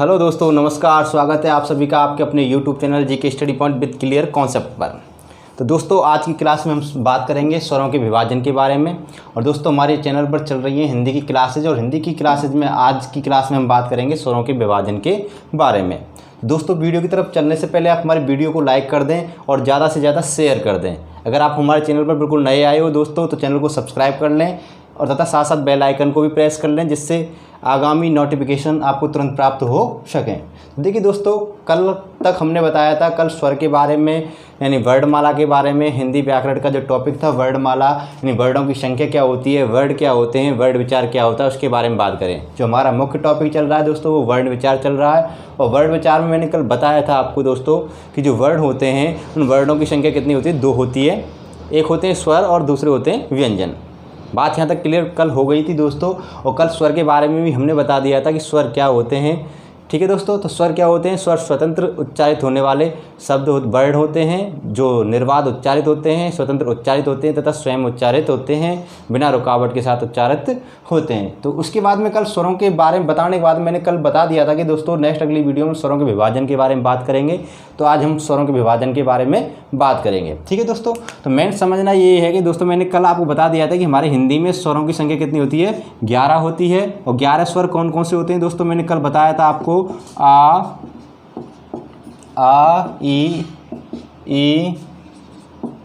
Hello दोस्तों, नमस्कार। स्वागत है आप सभी का आपके अपने YouTube channel GK study point with clear concept पर। तो दोस्तों, आज की क्लास में हम बात करेंगे स्वरों के विभाजन के बारे में। और दोस्तों, हमारे चैनल पर चल रही है हिंदी की क्लासेज, और हिंदी की क्लासेज में आज की क्लास में हम बात करेंगे स्वरों के विभाजन के बारे में। दोस्तों, वीडियो की तरफ चलने से पहले आप हमारे वीडियो को लाइक कर दें और ज़्यादा से ज़्यादा शेयर कर दें। अगर आप हमारे चैनल पर बिल्कुल नए आए हो दोस्तों, तो चैनल को सब्सक्राइब कर लें और तथा साथ साथ बेल आइकन को भी प्रेस कर लें, जिससे आगामी नोटिफिकेशन आपको तुरंत प्राप्त हो सकें। देखिए दोस्तों, कल तक हमने बताया था कल स्वर के बारे में, यानी वर्णमाला के बारे में। हिंदी व्याकरण का जो टॉपिक था वर्णमाला, यानी वर्णों की संख्या क्या होती है, वर्ड क्या होते हैं, वर्ण विचार क्या होता है, उसके बारे में बात करें। जो हमारा मुख्य टॉपिक चल रहा है दोस्तों, वो वर्ण विचार चल रहा है। और वर्ण विचार में मैंने कल बताया था आपको दोस्तों कि जो वर्ण होते हैं उन वर्णों की संख्या कितनी होती है, 2 होती है। एक होते हैं स्वर और दूसरे होते हैं व्यंजन। बात यहाँ तक क्लियर कल हो गई थी दोस्तों। और कल स्वर के बारे में भी हमने बता दिया था कि स्वर क्या होते हैं। ठीक है दोस्तों, तो स्वर क्या होते हैं? स्वर स्वतंत्र उच्चारित होने वाले शब्द वर्ण होते हैं जो निर्बाध उच्चारित होते हैं, स्वतंत्र उच्चारित होते हैं तथा स्वयं उच्चारित होते हैं, बिना रुकावट के साथ उच्चारित होते हैं। तो उसके बाद में कल स्वरों के बारे में बताने के बाद मैंने कल बता दिया था कि दोस्तों नेक्स्ट अगली वीडियो में स्वरों के विभाजन के बारे में बात करेंगे। तो आज हम स्वरों के विभाजन के बारे में बात करेंगे। ठीक है दोस्तों, तो मेन समझना ये है कि दोस्तों मैंने कल आपको बता दिया था कि हमारे हिंदी में स्वरों की संख्या कितनी होती है, 11 होती है। और 11 स्वर कौन कौन से होते हैं दोस्तों? मैंने कल बताया था आपको आ ई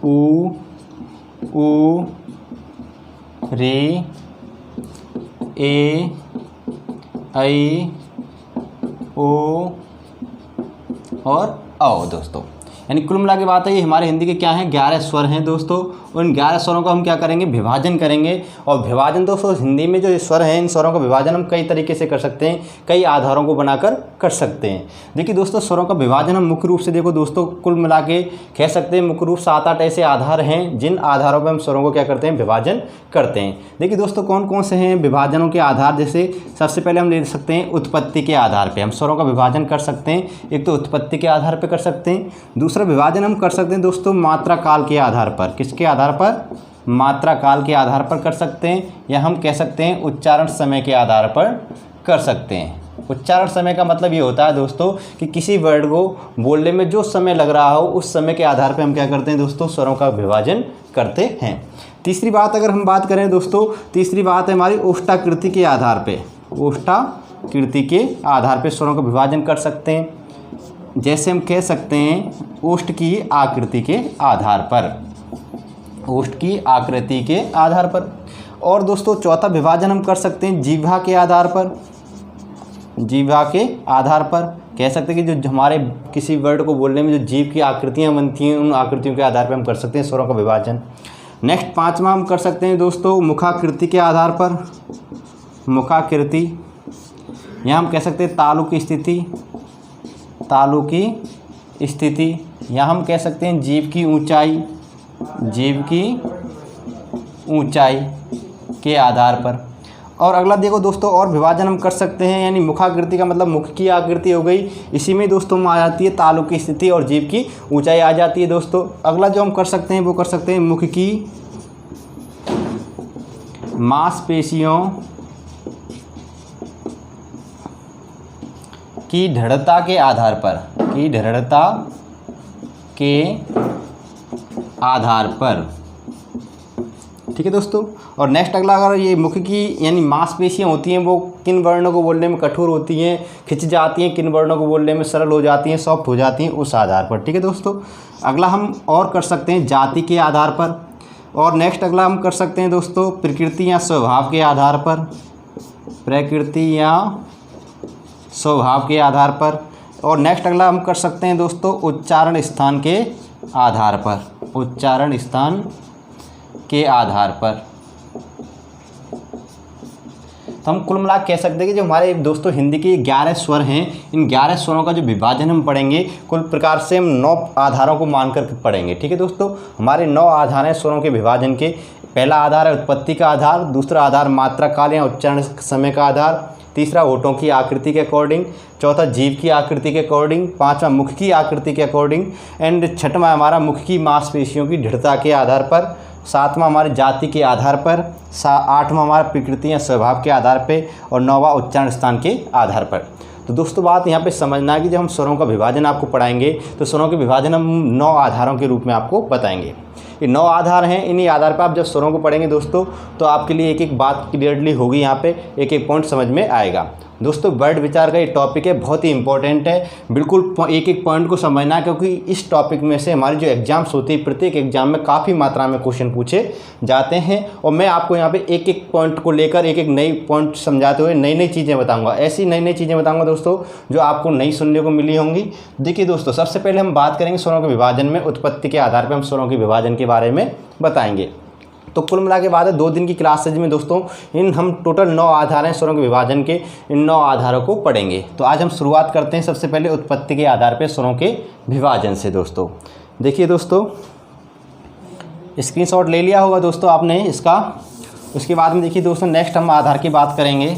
उ रे ए ऐ ओ और औ दोस्तों। यानी कुल मिला के बात है ये हमारे हिंदी के क्या हैं, 11 स्वर हैं दोस्तों। उन 11 स्वरों का हम क्या करेंगे, विभाजन करेंगे। और विभाजन दोस्तों हिंदी में जो स्वर हैं, इन स्वरों का विभाजन हम कई तरीके से कर सकते हैं, कई आधारों को बनाकर कर सकते हैं। देखिए दोस्तों, स्वरों का विभाजन हम मुख्य रूप से देखो दोस्तों, कुल मिला के कह सकते हैं मुख्य रूप 7-8 ऐसे आधार हैं जिन आधारों पर हम स्वरों को क्या करते हैं, विभाजन करते हैं। देखिए दोस्तों, कौन कौन से हैं विभाजनों के आधार? जैसे सबसे पहले हम ले सकते हैं उत्पत्ति के आधार पर हम स्वरों का विभाजन कर सकते हैं। एक तो उत्पत्ति के आधार पर कर सकते हैं। दूसरा विभाजन हम कर सकते हैं दोस्तों मात्रा काल के आधार पर। किसके आधार पर? मात्रा काल के आधार पर कर सकते हैं, या हम कह सकते हैं उच्चारण समय के आधार पर कर सकते हैं। उच्चारण समय का मतलब ये होता है दोस्तों कि किसी वर्ड को बोलने में जो समय लग रहा हो उस समय के आधार पर हम क्या करते हैं दोस्तों, स्वरों का विभाजन करते हैं। तीसरी बात अगर हम बात करें दोस्तों, तीसरी बात है हमारी ओष्ठाकृति के आधार पर। ओष्ठाकृति के आधार पर स्वरों का विभाजन कर सकते हैं। जैसे हम कह सकते हैं ओष्ठ की आकृति के आधार पर, ओष्ठ की आकृति के आधार पर। और दोस्तों चौथा विभाजन हम कर सकते हैं जिह्वा के आधार पर। जिह्वा के आधार पर कह सकते हैं कि जो हमारे किसी वर्ड को बोलने में जो जीभ की आकृतियाँ बनती हैं, उन आकृतियों के आधार पर हम कर सकते हैं स्वरों का विभाजन। नेक्स्ट पाँचवा हम कर सकते हैं दोस्तों मुखाकृति के आधार पर। मुखाकृति, यहाँ हम कह सकते हैं तालु की स्थिति, तालु की स्थिति। या हम कह सकते हैं जीभ की ऊंचाई, जीभ की ऊंचाई के आधार पर। और अगला देखो दोस्तों, और विभाजन हम कर सकते हैं, यानी मुखाकृति का मतलब मुख की आकृति हो गई। इसी में दोस्तों में आ जाती है तालु की स्थिति और जीभ की ऊंचाई आ जाती है दोस्तों। अगला जो हम कर सकते हैं वो कर सकते हैं मुख की मांसपेशियों की दृढ़ता के आधार पर, की दृढ़ता के आधार पर। ठीक है दोस्तों। और नेक्स्ट अगला, अगर ये मुख की यानी मांसपेशियाँ होती हैं वो किन वर्णों को बोलने में कठोर होती हैं, खिंच जाती हैं, किन वर्णों को बोलने में सरल हो जाती हैं, सॉफ्ट हो जाती हैं, उस आधार पर। ठीक है दोस्तों। अगला हम और कर सकते हैं जाति के आधार पर। और नेक्स्ट अगला हम कर सकते हैं दोस्तों प्रकृति या स्वभाव के आधार पर। प्रकृति या स्वभाव के आधार पर। और नेक्स्ट अगला हम कर सकते हैं दोस्तों उच्चारण स्थान के आधार पर। उच्चारण स्थान के आधार पर। तो हम कुल मिला कह सकते हैं कि जो हमारे दोस्तों हिंदी के 11 स्वर हैं, इन 11 स्वरों का जो विभाजन हम पढ़ेंगे कुल प्रकार से हम 9 आधारों को मानकर पढ़ेंगे। ठीक है दोस्तों, हमारे 9 आधार हैं स्वरों के विभाजन के। पहला आधार है उत्पत्ति का आधार, दूसरा आधार मात्रा काल या उच्चारण समय का आधार, तीसरा होठों की आकृति के अकॉर्डिंग, चौथा जीभ की आकृति के अकॉर्डिंग, पांचवा मुख की आकृति के अकॉर्डिंग, एंड छठवां हमारा मुख की मांसपेशियों की दृढ़ता के आधार पर, सातवां हमारे जाति के आधार पर, आठवां हमारा प्रकृति या स्वभाव के आधार पर, और नौवां उच्चारण स्थान के आधार पर। तो दोस्तों बात यहाँ पे समझना है कि जब हम स्वरों का विभाजन आपको पढ़ाएंगे तो स्वरों के विभाजन हम 9 आधारों के रूप में आपको बताएंगे। ये 9 आधार हैं, इन्हीं आधार पर आप जब स्वरों को पढ़ेंगे दोस्तों तो आपके लिए एक एक बात क्लियरली होगी, यहाँ पे एक एक पॉइंट समझ में आएगा। दोस्तों वर्ड विचार का ये टॉपिक है, बहुत ही इंपॉर्टेंट है, बिल्कुल एक एक पॉइंट को समझना है, क्योंकि इस टॉपिक में से हमारी जो एग्जाम्स होती है प्रत्येक एग्जाम में काफ़ी मात्रा में क्वेश्चन पूछे जाते हैं। और मैं आपको यहाँ पे एक एक पॉइंट को लेकर एक एक नई पॉइंट समझाते हुए नई नई चीज़ें बताऊँगा, ऐसी नई नई चीज़ें बताऊँगा दोस्तों जो आपको नई सुनने को मिली होंगी। देखिए दोस्तों, सबसे पहले हम बात करेंगे स्वरों के विभाजन में, उत्पत्ति के आधार पर हम स्वरों के विभाजन के बारे में बताएंगे। तो कुल मिला के बाद 2 दिन की क्लासेज में दोस्तों इन हम टोटल 9 आधार हैं स्वरों के विभाजन के, इन 9 आधारों को पढ़ेंगे। तो आज हम शुरुआत करते हैं सबसे पहले उत्पत्ति के आधार पर स्वरों के विभाजन से। दोस्तों देखिए दोस्तों, स्क्रीनशॉट ले लिया होगा दोस्तों आपने इसका। उसके बाद में देखिए दोस्तों, नेक्स्ट हम आधार की बात करेंगे।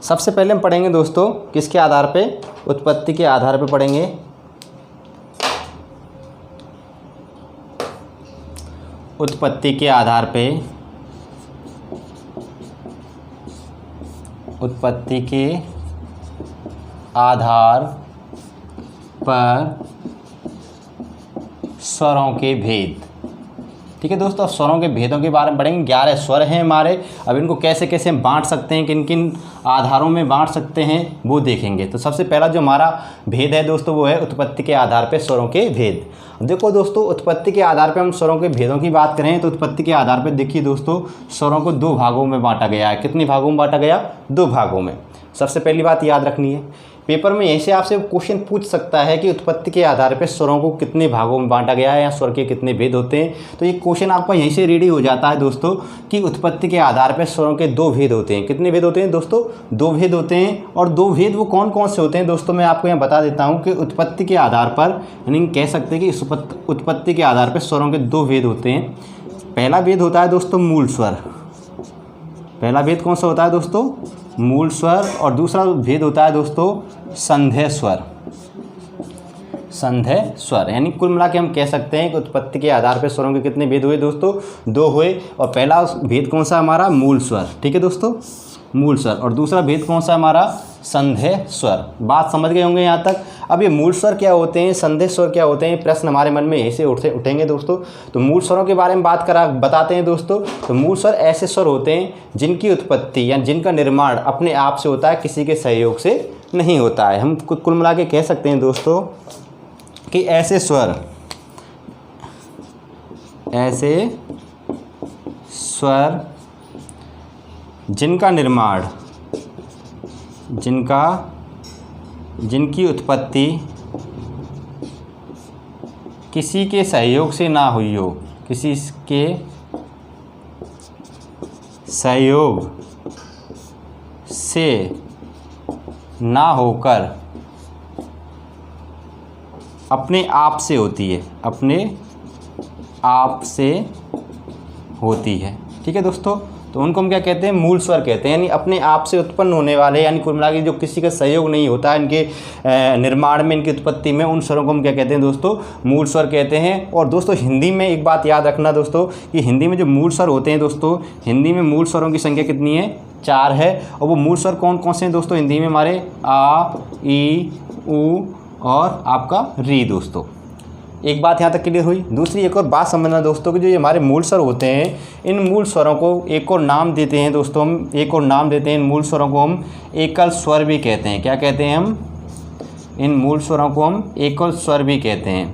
सबसे पहले हम पढ़ेंगे दोस्तों किसके आधार पे, उत्पत्ति के आधार पे पढ़ेंगे। उत्पत्ति के आधार पे, उत्पत्ति के आधार पर स्वरों के भेद। ठीक है दोस्तों, स्वरों के भेदों के बारे में पढ़ेंगे। 11 स्वर हैं हमारे, अब इनको कैसे कैसे हम बांट सकते हैं, किन किन आधारों में बांट सकते हैं वो देखेंगे। तो सबसे पहला जो हमारा भेद है दोस्तों वो है उत्पत्ति के आधार पर स्वरों के भेद। देखो दोस्तों, उत्पत्ति के आधार पर हम स्वरों के भेदों की बात करें तो उत्पत्ति के आधार पर देखिए दोस्तों, स्वरों को 2 भागों में बांटा गया है। कितने भागों में बांटा गया? 2 भागों में। सबसे पहली बात याद रखनी है, पेपर में यहीं से आपसे क्वेश्चन पूछ सकता है कि उत्पत्ति के आधार पर स्वरों को कितने भागों में बांटा गया है या स्वर के कितने भेद होते हैं। तो ये क्वेश्चन आपका यहीं से रेडी हो जाता है दोस्तों कि उत्पत्ति के आधार पर स्वरों के 2 भेद होते हैं। कितने भेद होते हैं दोस्तों? 2 भेद होते हैं। और 2 भेद वो कौन कौन से होते हैं दोस्तों, मैं आपको यहाँ बता देता हूँ कि उत्पत्ति के आधार पर, यानी कह सकते हैं कि उत्पत्ति के आधार पर स्वरों के 2 भेद होते हैं। पहला भेद होता है दोस्तों मूल स्वर। पहला भेद कौन सा होता है दोस्तों? मूल स्वर। और दूसरा भेद होता है दोस्तों संधेय स्वर। संधेय स्वर, यानी कुल मिला के हम कह सकते हैं कि उत्पत्ति के आधार पर स्वरों के कितने भेद हुए दोस्तों? 2 हुए। और पहला भेद कौन सा हमारा? मूल स्वर। ठीक है दोस्तों, मूल स्वर। और दूसरा भेद कौन सा हमारा? संधेय स्वर। बात समझ गए होंगे यहाँ तक। अब ये मूल स्वर क्या होते हैं, संधेय स्वर क्या होते हैं, प्रश्न हमारे मन में ऐसे उठेंगे दोस्तों। तो मूल स्वरों के बारे में बताते हैं दोस्तों। तो मूल स्वर ऐसे स्वर होते हैं जिनकी उत्पत्ति या जिनका निर्माण अपने आप से होता है, किसी के सहयोग से नहीं होता है। हम कुल मिला के कह सकते हैं दोस्तों कि ऐसे स्वर जिनका निर्माण, जिनकी उत्पत्ति किसी के सहयोग से ना हुई हो, किसी के सहयोग से ना होकर अपने आप से होती है, अपने आप से होती है। ठीक है दोस्तों, तो उनको हम क्या कहते हैं? मूल स्वर कहते हैं, यानी अपने आप से उत्पन्न होने वाले, यानी कुल मिला के जो किसी का सहयोग नहीं होता है इनके निर्माण में, इनकी उत्पत्ति में, उन स्वरों को हम क्या कहते हैं दोस्तों? मूल स्वर कहते हैं। और दोस्तों हिंदी में एक बात याद रखना दोस्तों कि हिंदी में जो मूल स्वर होते हैं दोस्तों, हिंदी में मूल स्वरों की संख्या कितनी है? 4 है। और वो मूल स्वर कौन कौन से हैं दोस्तों हिंदी में हमारे? आ, ई, उ और आपका री। दोस्तों एक बात यहाँ तक क्लियर हुई। दूसरी एक और बात समझना दोस्तों कि जो ये हमारे मूल स्वर होते हैं, इन मूल स्वरों को एक और नाम देते हैं दोस्तों हम, एक और नाम देते हैं इन मूल स्वरों को हम एकल स्वर भी कहते हैं। क्या कहते हैं हम? इन मूल स्वरों को हम एकल स्वर भी कहते हैं,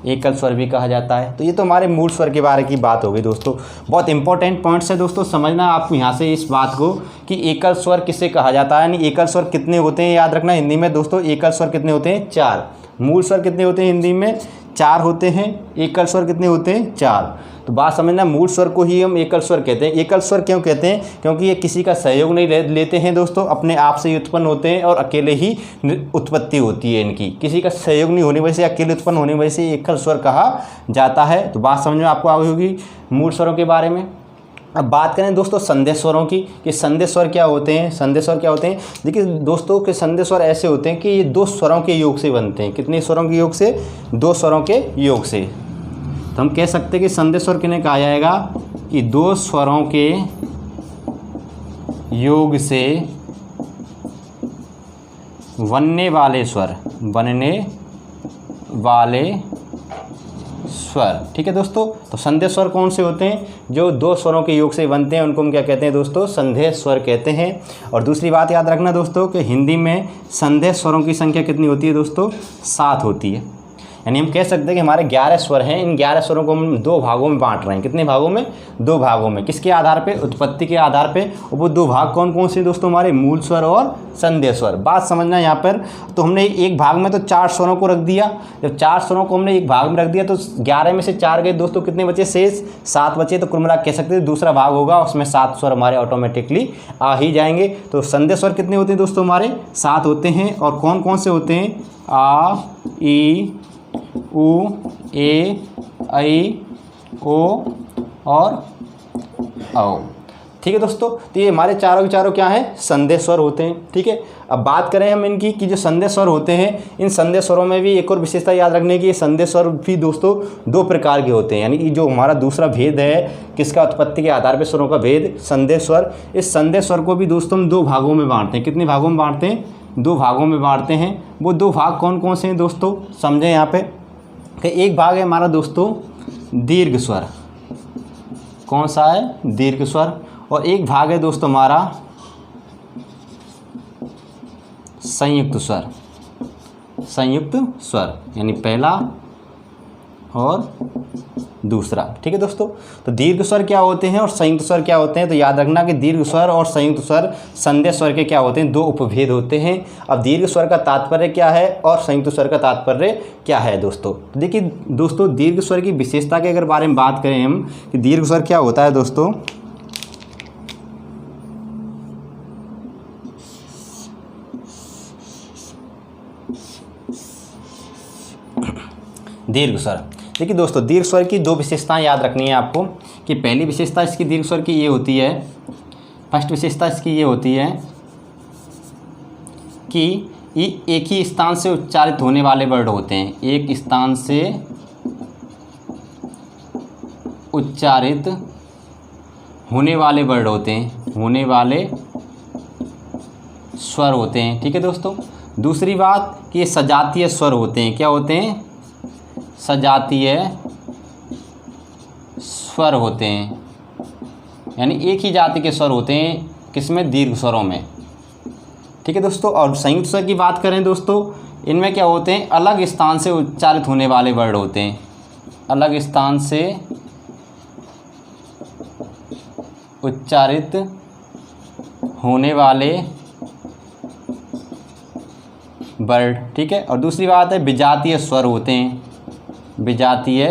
एकल स्वर भी कहा जाता है। तो ये तो हमारे मूल स्वर के बारे की बात हो गई दोस्तों। बहुत इंपॉर्टेंट पॉइंट्स है दोस्तों, समझना आपको यहाँ से इस बात को कि एकल स्वर किसे कहा जाता है, यानी एकल स्वर कितने होते हैं याद रखना हिंदी में दोस्तों। एकल स्वर कितने होते हैं? 4। मूल स्वर कितने होते हैं हिंदी में? 4 होते हैं। एकल स्वर कितने होते हैं? 4। तो बात समझना, मूल स्वर को ही हम एकल स्वर कहते हैं। एकल स्वर क्यों कहते हैं? क्योंकि ये किसी का सहयोग नहीं लेते हैं दोस्तों, अपने आप से ही उत्पन्न होते हैं और अकेले ही उत्पत्ति होती है इनकी, किसी का सहयोग नहीं होने वजह से, अकेले उत्पन्न होने वजह से एकल स्वर कहा जाता है। तो बात समझ में आपको आ गई होगी मूल स्वरों के बारे में। अब बात करें दोस्तों संधि स्वरों की कि संधि स्वर क्या होते हैं। संधि स्वर क्या होते हैं, देखिए दोस्तों कि संधि स्वर ऐसे होते हैं कि ये दो स्वरों के योग से बनते हैं। कितने स्वरों के योग से, दो स्वरों के योग से। तो हम कह सकते हैं कि संधि स्वर किन्हें कहा जाएगा कि दो स्वरों के योग से बनने वाले स्वर, बनने वाले स्वर। ठीक है दोस्तों, तो संधि स्वर कौन से होते हैं, जो दो स्वरों के योग से बनते हैं, उनको हम क्या कहते हैं दोस्तों, संधि स्वर कहते हैं। और दूसरी बात याद रखना दोस्तों कि हिंदी में संधि स्वरों की संख्या कितनी होती है दोस्तों, 7 होती है। यानी हम कह सकते हैं कि हमारे 11 स्वर हैं, इन 11 स्वरों को हम 2 भागों में बांट रहे हैं। कितने भागों में, 2 भागों में। किसके आधार पे, उत्पत्ति के आधार पे। और वो 2 भाग कौन कौन से दोस्तों, हमारे मूल स्वर और संधि स्वर। बात समझना यहाँ पर, तो हमने एक भाग में तो 4 स्वरों को रख दिया। जब 4 स्वरों को हमने एक भाग में रख दिया तो 11 में से 4 गए दोस्तों, कितने बचे, शेष 7 बचे। तो कुल मिला कह सकते हैं दूसरा भाग होगा, उसमें 7 स्वर हमारे ऑटोमेटिकली आ ही जाएंगे। तो संधि स्वर कितने होते हैं दोस्तों, हमारे 7 होते हैं। और कौन कौन से होते हैं, आ, ई, उ, ए, ऐ, ओ और औ। ठीक है दोस्तों, तो ये हमारे चारों के चारों क्या हैं, संधि स्वर होते हैं। ठीक है, अब बात करें हम इनकी कि जो संधि स्वर होते हैं, इन संधि स्वरों में भी एक और विशेषता याद रखने की, संधि स्वर भी दोस्तों 2 प्रकार के होते हैं। यानी कि जो हमारा दूसरा भेद है, किसका, उत्पत्ति के आधार पर स्वरों का भेद, संधि स्वर। इस संधि स्वर को भी दोस्तों हम 2 भागों में बांटते हैं। कितने भागों में बांटते हैं, 2 भागों में बांटते हैं। वो 2 भाग कौन कौन से हैं दोस्तों, समझें यहाँ पे कि एक भाग है हमारा दोस्तों दीर्घ स्वर। कौन सा है, दीर्घ स्वर। और एक भाग है दोस्तों हमारा संयुक्त स्वर। संयुक्त स्वर यानी पहला और दूसरा। ठीक है दोस्तों, तो दीर्घ स्वर क्या होते हैं और संयुक्त स्वर क्या होते हैं, तो याद रखना कि दीर्घ स्वर और संयुक्त स्वर संधि स्वर के क्या होते हैं, 2 उपभेद होते हैं। अब दीर्घ स्वर का तात्पर्य क्या है और संयुक्त स्वर का तात्पर्य क्या है दोस्तों। देखिए दोस्तों, दीर्घ स्वर की विशेषता के अगर बारे में बात करें हम कि दीर्घ स्वर क्या होता है दोस्तों, दीर्घ स्वर। देखिए दोस्तों, दीर्घ स्वर की 2 विशेषताएं याद रखनी है आपको कि पहली विशेषता इसकी दीर्घ स्वर की ये होती है, फर्स्ट विशेषता इसकी ये होती है कि ये एक ही स्थान से उच्चारित होने वाले वर्ड होते हैं। एक स्थान से उच्चारित होने वाले वर्ड होते हैं, होने वाले स्वर होते हैं। ठीक है दोस्तों, दूसरी बात कि ये सजातीय स्वर होते हैं। क्या होते हैं, सजातीय स्वर होते हैं। यानी एक ही जाति के स्वर होते हैं, किसमें, दीर्घ स्वरों में। ठीक है दोस्तों, और संयुक्त स्वर की बात करें दोस्तों, इनमें क्या होते हैं, अलग स्थान से उच्चारित होने वाले वर्ड होते हैं। अलग स्थान से उच्चारित होने वाले वर्ड। ठीक है, और दूसरी बात है विजातीय स्वर होते हैं, विजातीय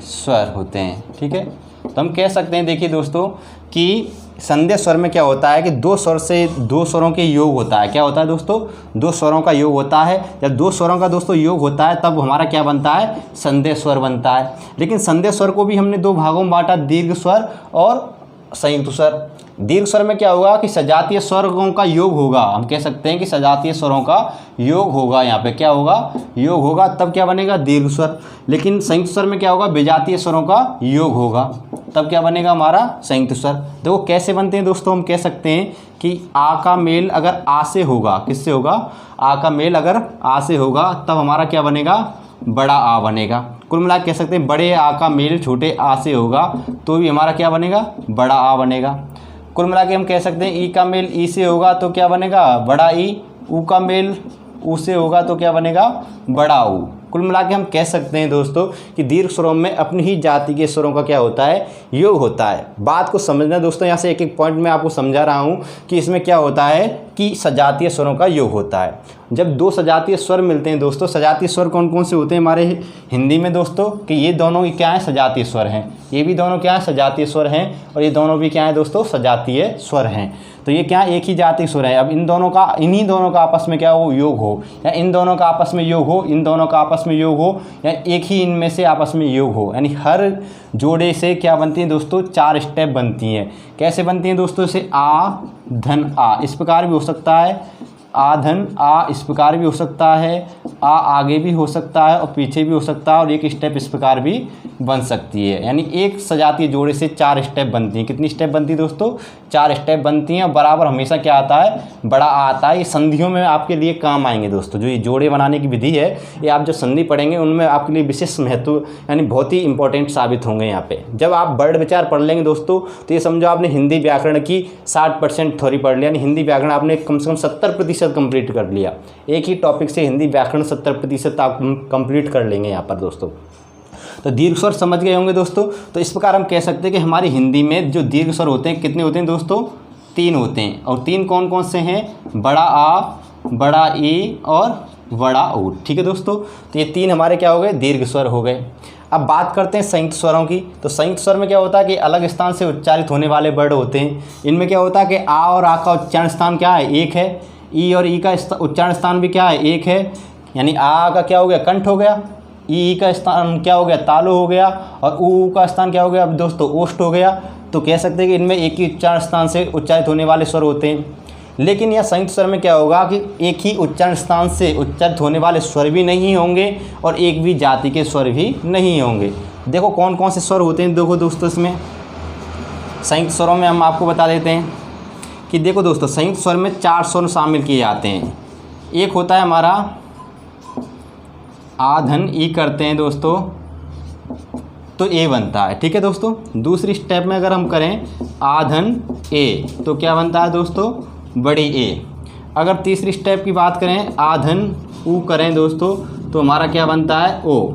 स्वर होते हैं। ठीक है, तो हम कह सकते हैं, देखिए दोस्तों कि संधि स्वर में क्या होता है कि 2 स्वर से 2 स्वरों के योग होता है। क्या होता है दोस्तों, 2 स्वरों का योग होता है। जब 2 स्वरों का दोस्तों योग होता है तब हमारा क्या बनता है, संधि स्वर बनता है। लेकिन संधि स्वर को भी हमने 2 भागों में बांटा, दीर्घ स्वर और संयुक्त स्वर। दीर्घ स्वर में क्या होगा कि सजातीय स्वरों का योग होगा। हम कह सकते हैं कि सजातीय स्वरों का योग होगा, यहाँ पे क्या होगा, योग होगा, तब क्या बनेगा, दीर्घ स्वर। लेकिन संयुक्त स्वर में क्या होगा, विजातीय स्वरों का योग होगा, तब क्या बनेगा हमारा संयुक्त स्वर। देखो कैसे बनते हैं दोस्तों, हम कह सकते हैं कि आ का मेल अगर आ से होगा, किससे होगा, आ का मेल अगर आ से होगा तब हमारा क्या बनेगा, बड़ा आ बनेगा। कुल मिला कह सकते हैं बड़े आ का मेल छोटे आ से होगा तो भी हमारा क्या बनेगा, बड़ा आ बनेगा। कुल मिला के हम कह सकते हैं ई का मेल ई से होगा तो क्या बनेगा, बड़ा ई। ऊ का मेल ऊ से होगा तो क्या बनेगा, बड़ा ऊ। कुल मिला के हम कह सकते हैं दोस्तों कि दीर्घ स्वरों में अपनी ही जाति के स्वरों का क्या होता है, योग होता है। बात को समझना दोस्तों, यहाँ से एक एक पॉइंट मैं आपको समझा रहा हूँ कि इसमें क्या होता है कि सजातीय स्वरों का योग होता है। जब 2 सजातीय स्वर मिलते हैं दोस्तों, सजातीय स्वर कौन कौन से होते हैं हमारे हिंदी में दोस्तों, कि ये दोनों क्या हैं, सजातीय स्वर हैं। ये भी दोनों क्या हैं, सजातीय स्वर हैं, और ये दोनों भी क्या हैं दोस्तों, सजातीय स्वर हैं। तो ये क्या एक ही जाति स्वर है। अब इन्हीं दोनों का आपस में क्या हो, योग हो, या इन दोनों का आपस में योग हो, इन दोनों का आपस में योग हो, या एक ही इनमें से आपस में योग हो, यानी हर जोड़े से क्या बनती हैं दोस्तों, 4 स्टेप बनती हैं। कैसे बनती हैं दोस्तों, जैसे आ धन आ, इस प्रकार भी हो सकता है, आ धन आ इस प्रकार भी हो सकता है, आ आगे भी हो सकता है और पीछे भी हो सकता है, और एक स्टेप इस प्रकार भी बन सकती है। यानी एक सजातीय जोड़े से 4 स्टेप बनती हैं। कितनी स्टेप बनती है दोस्तों, 4 स्टेप बनती हैं। और बराबर हमेशा क्या आता है, बड़ा आ आता है। ये संधियों में आपके लिए काम आएंगे दोस्तों। जो ये जोड़े बनाने की विधि है, ये आप जो संधि पढ़ेंगे उनमें आपके लिए विशेष महत्व यानी बहुत ही इंपॉर्टेंट साबित होंगे यहाँ पे। जब आप वर्ड विचार पढ़ लेंगे दोस्तों, तो ये समझो आपने हिंदी व्याकरण की 60% थ्योरी पढ़ लिया, यानी हिंदी व्याकरण आपने कम से कम 70% कंप्लीट कर लिया। एक ही टॉपिक से हिंदी व्याकरण 70% आप कंप्लीट कर लेंगे यहाँ पर दोस्तों। तो दीर्घ स्वर समझ गए होंगे दोस्तों। तो इस प्रकार हम कह सकते हैं कि हमारी हिंदी में जो दीर्घ स्वर होते हैं कितने होते हैं दोस्तों, 3 होते हैं। और 3 कौन कौन से हैं, बड़ा आ, बड़ा ई और बड़ा ऊ। ठीक है दोस्तों, तो ये 3 हमारे क्या हो गए, दीर्घ स्वर हो गए। अब बात करते हैं संयुक्त स्वरों की। तो संयुक्त स्वर में क्या होता है कि अलग स्थान से उच्चारित होने वाले वर्ड होते हैं। इनमें क्या होता है कि आ और आ का उच्चारण स्थान क्या है, एक है। ई और ई का उच्चारण स्थान भी क्या है, एक है। यानी आ का क्या हो गया, कंठ हो गया। ई का स्थान क्या हो गया, तालु हो गया। और ऊ का स्थान क्या हो गया अब दोस्तों, ओष्ठ हो गया। तो कह सकते हैं कि इनमें एक ही उच्चारण स्थान से उच्चारित होने वाले स्वर होते हैं। लेकिन यह संयुक्त स्वर में क्या होगा कि एक ही उच्चारण स्थान से उच्चारित होने वाले स्वर भी नहीं होंगे और एक भी जाति के स्वर भी नहीं होंगे। देखो कौन कौन से स्वर होते हैं, देखो दोस्तों इसमें संयुक्त स्वरों में हम आपको बता देते हैं कि देखो दोस्तों संयुक्त स्वर में 4 स्वर शामिल किए जाते हैं। एक होता है हमारा आ धन ई करते हैं दोस्तों, तो ए बनता है। ठीक है दोस्तों, दूसरी स्टेप में अगर हम करें आ धन ए, तो क्या बनता है दोस्तों, बड़ी ए। अगर तीसरी स्टेप की बात करें आ धन ऊ करें दोस्तों, तो हमारा क्या बनता है, ओ।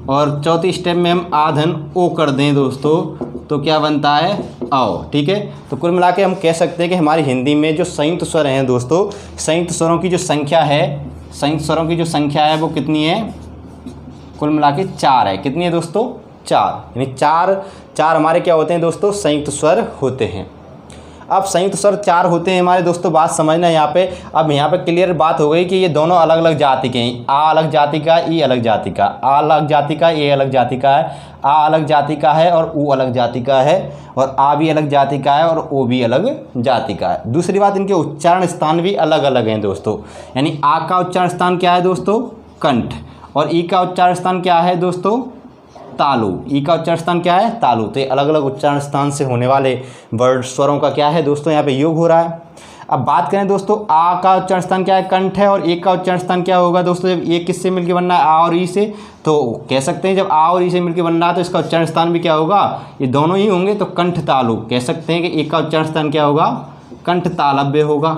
और चौथी स्टेप में हम आ धन ओ कर दें दोस्तों, तो क्या बनता है, आओ। ठीक है, तो कुल मिला के हम कह सकते हैं कि हमारी हिंदी में जो संयुक्त स्वर हैं दोस्तों, संयुक्त स्वरों की जो संख्या है, संयुक्त स्वरों की जो संख्या है वो कितनी है, कुल मिला के 4 है। कितनी है दोस्तों, 4। यानी चार हमारे क्या होते हैं दोस्तों, संयुक्त स्वर होते हैं। अब संयुक्त स्वर 4 होते हैं हमारे दोस्तों, बात समझना यहाँ पे। अब यहाँ पे क्लियर बात हो गई कि ये दोनों अलग अलग जाति के हैं। आ अलग जाति का, ई अलग जाति का, आ अलग जाति का, ए अलग जाति का है, आ अलग जाति का है और ऊ अलग जाति का है, और आ भी अलग जाति का है और ओ भी अलग जाति का है। दूसरी बात, इनके उच्चारण स्थान भी अलग अलग हैं दोस्तों। यानी आ का उच्चारण स्थान क्या है दोस्तों, कंठ। और ई का उच्चारण स्थान क्या है दोस्तों, तालु। ई का उच्चारण स्थान क्या है, तालु। तो ये अलग अलग उच्चारण स्थान से होने वाले वर्ड स्वरों का क्या है दोस्तों, यहाँ पे योग हो रहा है। अब बात करें दोस्तों, आ का उच्चारण स्थान क्या है, कंठ है। और ए का उच्चारण स्थान क्या होगा दोस्तों, जब ये किससे मिलकर बनना है, आ और ई से, तो कह सकते हैं जब आ और ई से मिलकर बनना है तो इसका उच्चारण स्थान भी क्या होगा, ये दोनों ही होंगे। तो कंठ तालु कह सकते हैं कि ए का उच्चारण स्थान क्या होगा, कंठ तालव्य होगा,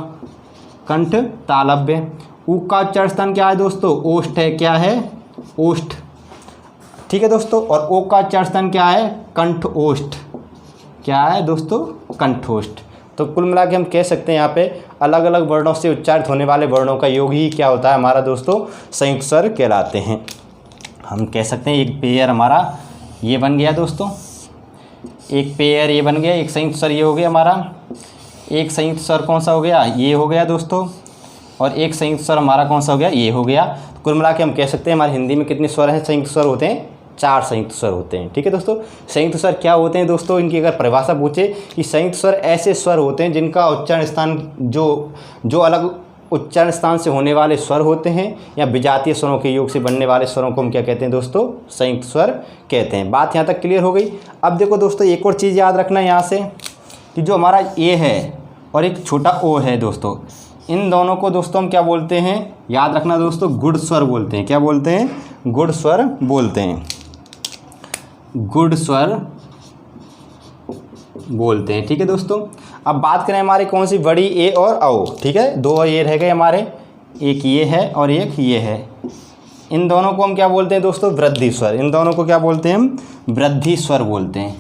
कंठ तालव्य। ऊ का उच्चारण स्थान क्या है दोस्तों, ओष्ठ है। क्या है, ओष्ठ। ठीक है दोस्तों, और ओ का उच्चारण स्थान क्या है, कंठ ओष्ठ। क्या है दोस्तों, कंठोष्ठ। तो कुल मिला के हम कह सकते हैं यहाँ पे अलग अलग वर्णों से उच्चारित होने वाले वर्णों का योग ही क्या होता है हमारा दोस्तों, संयुक्त स्वर कहलाते हैं। हम कह सकते हैं एक पेयर हमारा ये बन गया दोस्तों, एक पेयर ये बन गया, एक संयुक्त स्वर ये हो गया हमारा। एक संयुक्त स्वर कौन सा हो गया, ये हो गया दोस्तों। और एक संयुक्त स्वर हमारा कौन सा हो गया, ये हो गया। तो कुल मिला के हम कह सकते हैं हमारी हिंदी में कितने स्वर हैं, संयुक्त स्वर होते हैं, 4 संयुक्त स्वर होते हैं। ठीक है दोस्तों, संयुक्त स्वर क्या होते हैं दोस्तों, इनकी अगर परिभाषा पूछे कि संयुक्त स्वर ऐसे स्वर होते हैं जिनका उच्चारण स्थान जो अलग उच्चारण स्थान से होने वाले स्वर होते हैं या विजातीय स्वरों के योग से बनने वाले स्वरों को हम क्या कहते हैं दोस्तों, संयुक्त स्वर कहते हैं। बात यहाँ तक क्लियर हो गई। अब देखो दोस्तों एक और चीज़ याद रखना है यहाँ से कि जो हमारा ए है और एक छोटा ओ है दोस्तों, इन दोनों को दोस्तों हम क्या बोलते हैं, याद रखना दोस्तों, गुड़ स्वर बोलते हैं। क्या बोलते हैं, गुड़ स्वर बोलते हैं, गुड़ स्वर बोलते हैं। ठीक है दोस्तों, अब बात करें हमारे कौन सी, बड़ी ए और औ। ठीक है, 2 ये रह गए हमारे, एक ये है और एक ये है। इन दोनों को हम क्या बोलते हैं दोस्तों, वृद्धि स्वर। इन दोनों को क्या बोलते हैं हम, वृद्धि स्वर बोलते हैं,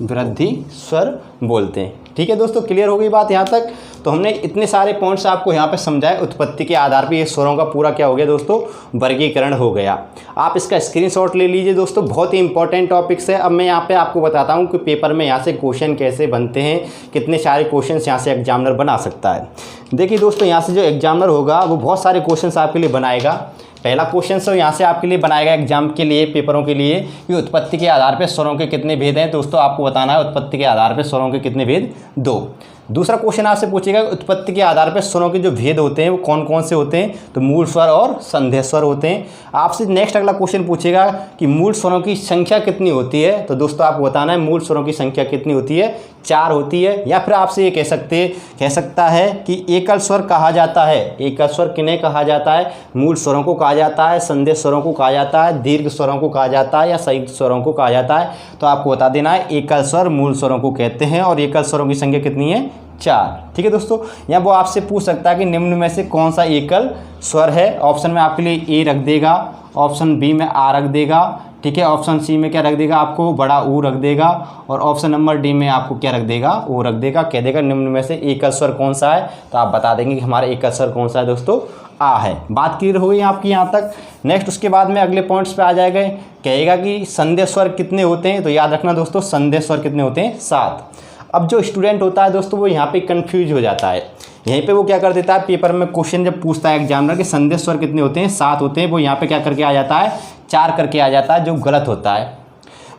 वृद्धि स्वर बोलते हैं। ठीक है दोस्तों, क्लियर हो गई बात यहाँ तक। तो हमने इतने सारे पॉइंट्स आपको यहाँ पे समझाए, उत्पत्ति के आधार पे ये स्वरों का पूरा क्या हो गया दोस्तों, वर्गीकरण हो गया। आप इसका स्क्रीनशॉट ले लीजिए दोस्तों, बहुत ही इंपॉर्टेंट टॉपिक्स है। अब मैं यहाँ पे आपको बताता हूँ कि पेपर में यहाँ से क्वेश्चन कैसे बनते हैं, कितने सारे क्वेश्चन यहाँ से एग्जामिनर बना सकता है। देखिए दोस्तों, यहाँ से जो एग्जामिनर होगा वो बहुत सारे क्वेश्चन आपके लिए बनाएगा। पहला क्वेश्चन तो यहाँ से आपके लिए बनाएगा एग्जाम के लिए, पेपरों के लिए, कि उत्पत्ति के आधार पे स्वरों के कितने भेद हैं। दोस्तों आपको बताना है उत्पत्ति के आधार पे स्वरों के कितने भेद, 2। दूसरा क्वेश्चन आपसे पूछेगा उत्पत्ति के आधार पर स्वरों के जो भेद होते हैं वो कौन कौन से होते हैं, तो मूल स्वर और संध्या स्वर होते हैं। आपसे नेक्स्ट अगला क्वेश्चन पूछेगा कि मूल स्वरों की संख्या कितनी होती है। तो दोस्तों आपको बताना है मूल स्वरों की संख्या कितनी होती है, 4 होती है। या फिर आपसे ये कह सकता है कि एकल स्वर कहा जाता है, एकल स्वर किन्हें कहा जाता है, मूल स्वरों को कहा जाता है, संध्या स्वरों को कहा जाता है, दीर्घ स्वरों को कहा जाता है, या संयुक्त स्वरों को कहा जाता है। तो आपको बता देना है एकल स्वर मूल स्वरों को कहते हैं और एकल स्वरों की संख्या कितनी है, 4। ठीक है दोस्तों, या वो आपसे पूछ सकता है कि निम्न में से कौन सा एकल स्वर है। ऑप्शन में आपके लिए ए रख देगा, ऑप्शन बी में आ रख देगा, ठीक है, ऑप्शन सी में क्या रख देगा, आपको बड़ा ऊ रख देगा, और ऑप्शन नंबर डी में आपको क्या रख देगा, ओ रख देगा। कह देगा निम्न में से एकल स्वर कौन सा है, तो आप बता देंगे कि हमारा एकल स्वर कौन सा है दोस्तों, आ है। बात क्लियर हो गई आपकी यहाँ तक। नेक्स्ट उसके बाद में अगले पॉइंट्स पे आ जाएगा, कहेगा कि संध्या स्वर कितने होते हैं। तो याद रखना दोस्तों, संध्या स्वर कितने होते हैं, 7। अब जो स्टूडेंट होता है दोस्तों वो यहाँ पे कंफ्यूज हो जाता है। यहीं पे वो क्या कर देता है, पेपर में क्वेश्चन जब पूछता है एग्जामिनर कि संध्या स्वर कितने होते हैं, 7 होते हैं, वो यहाँ पे क्या करके आ जाता है, 4 करके आ जाता है, जो गलत होता है।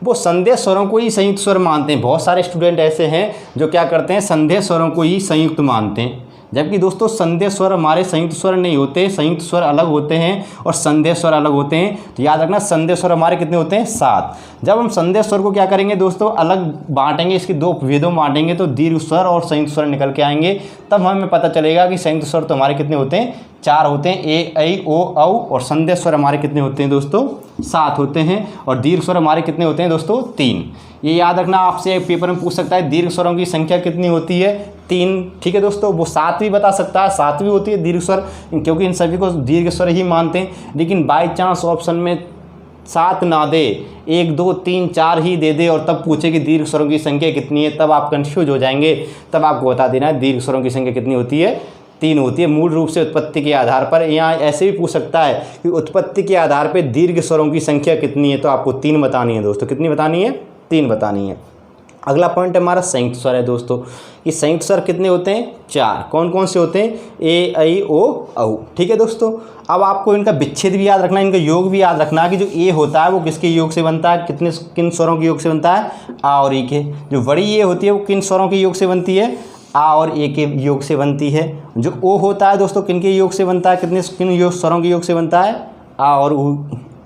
वो संध्या स्वरों को ही संयुक्त स्वर मानते हैं। बहुत सारे स्टूडेंट ऐसे हैं जो क्या करते हैं, संध्या स्वरों को ही संयुक्त मानते हैं, जबकि दोस्तों संध्या स्वर हमारे संयुक्त स्वर नहीं होते, संयुक्त स्वर अलग होते हैं और संध्या स्वर अलग होते हैं। तो याद रखना संध्या स्वर हमारे कितने होते हैं, 7। जब हम संध्या स्वर को क्या करेंगे दोस्तों, अलग बांटेंगे, इसके 2 भेदों में बांटेंगे, तो दीर्घ स्वर और संयुक्त स्वर निकल के आएंगे। तब हमें पता चलेगा कि संयुक्त स्वर तो हमारे कितने होते हैं, 4 होते हैं, ए ऐ ओ औ, और संध्या स्वर हमारे कितने होते हैं दोस्तों, 7 होते हैं, और दीर्घ स्वर हमारे कितने होते हैं दोस्तों, 3। ये याद रखना, आपसे पेपर में पूछ सकता है दीर्घ स्वरों की संख्या कितनी होती है, 3। ठीक है दोस्तों, वो 7 भी बता सकता है, 7 भी होती है दीर्घ स्वर, क्योंकि इन सभी को दीर्घ स्वर ही मानते हैं। लेकिन बाई चांस ऑप्शन में 7 ना दे, 1 2 3 4 ही दे दे और तब पूछे कि दीर्घ स्वरों की संख्या कितनी है, तब आप कंफ्यूज हो जाएंगे। तब आपको बता देना है दीर्घ स्वरों की संख्या कितनी होती है, 3 होती है। मूल रूप से उत्पत्ति के आधार पर, यहाँ ऐसे भी पूछ सकता है कि उत्पत्ति के आधार पर दीर्घ स्वरों की संख्या कितनी है, तो आपको 3 बतानी है दोस्तों। कितनी बतानी है, 3 बतानी है। अगला पॉइंट हमारा संयुक्त स्वर है दोस्तों, कि संयुक्त स्वर कितने होते हैं, 4। कौन कौन से होते हैं, ए ऐ ओ औ। ठीक है दोस्तों, अब आपको इनका विच्छेद भी याद रखना है, इनका योग भी याद रखना है कि जो ए होता है वो किसके योग से बनता है, किन स्वरों के योग से बनता है, आ और ई के। जो बड़ी ए होती है वो किन स्वरों के योग से बनती है, आ और ए के योग से बनती है। जो ओ होता है दोस्तों किन के योग से बनता है, किन स्वरों के योग से बनता है, आ और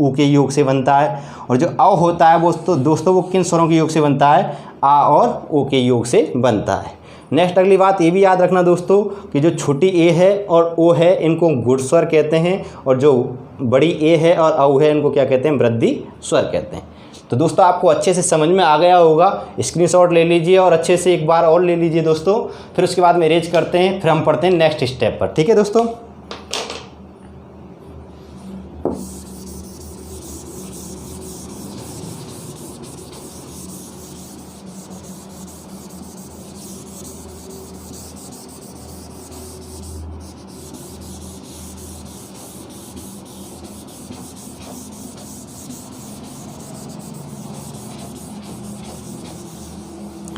ऊ के योग से बनता है। और जो अ होता है वो तो दोस्तों वो किन स्वरों के योग से बनता है, आ और ओ के योग से बनता है। नेक्स्ट अगली बात ये भी याद रखना दोस्तों कि जो छोटी ए है और ओ है इनको गुड़ स्वर कहते हैं, और जो बड़ी ए है और औ है इनको क्या कहते हैं, वृद्धि स्वर कहते हैं। तो दोस्तों आपको अच्छे से समझ में आ गया होगा, स्क्रीनशॉट ले लीजिए और अच्छे से एक बार और ले लीजिए दोस्तों। फिर उसके बाद में अरेंज करते हैं, फिर हम पढ़ते हैं नेक्स्ट स्टेप पर। ठीक है दोस्तों,